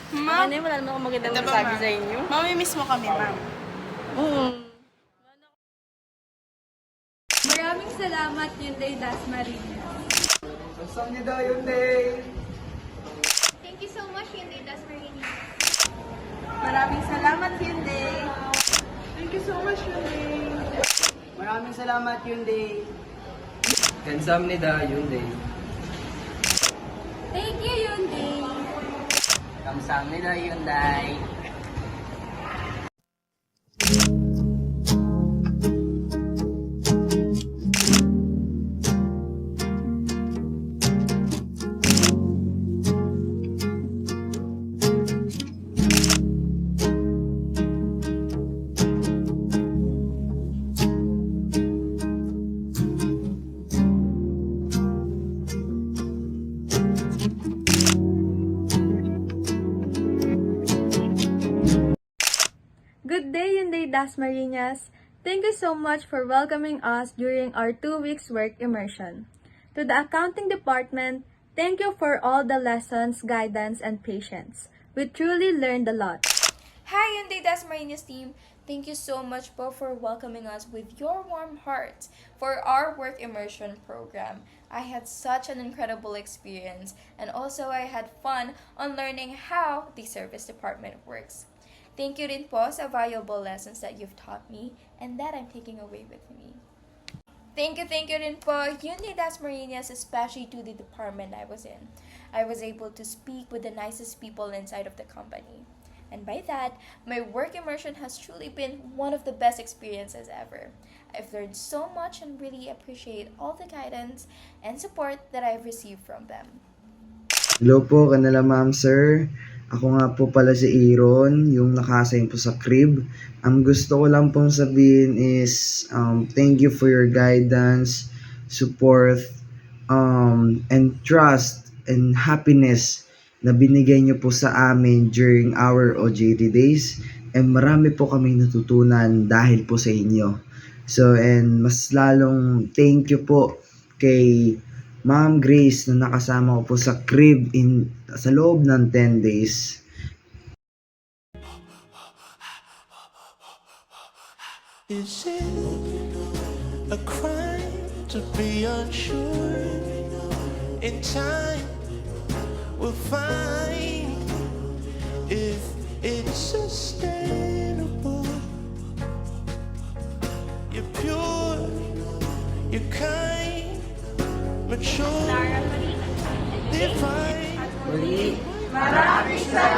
Ma'am, Wala naman akong magandang ito ba, masabi ma'am? sa inyo. Mamimiss mo kami, ma'am. Oo. Maraming salamat, Hyundai Dasmariñas. Kamsahamnida, Hyundai! Thank you so much, Hyundai Dasmariñas. Maraming salamat, Hyundai. Thank you so much, Hyundai. Maraming salamat, Hyundai! Kamsahamnida, Hyundai! Thank you, Hyundai. Kamsahamnida, Hyundai! Good day, Hyundai Dasmariñas. Thank you so much for welcoming us during our 2 weeks work immersion. To the accounting department, thank you for all the lessons, guidance, and patience. We truly learned a lot. Hi, Hyundai Dasmariñas team! Thank you so much po for welcoming us with your warm hearts for our work immersion program. I had such an incredible experience, and also I had fun on learning how the service department works. Thank you rin po sa valuable lessons that you've taught me and that I'm taking away with me. Thank you rin po, Hyundai Dasmariñas, especially to the department I was in. I was able to speak with the nicest people inside of the company. And by that, my work immersion has truly been one of the best experiences ever. I've learned so much and really appreciate all the guidance and support that I've received from them. Hello po, kanila ma'am sir. Ako nga po pala si Aaron, yung nakasign po sa crib. Ang gusto ko lang pong sabihin is thank you for your guidance, support, and trust and happiness na binigay niyo po sa amin during our OJT days. And marami po kaming natutunan dahil po sa inyo. So, and mas lalong thank you po kay Ma'am Grace na nakasama ko po sa crib sa loob ng 10 days. Is it a crime to be unsure? In time, we'll find if it's sustainable. You're pure, you're kind, mature, divine. Muli, maraming salamat!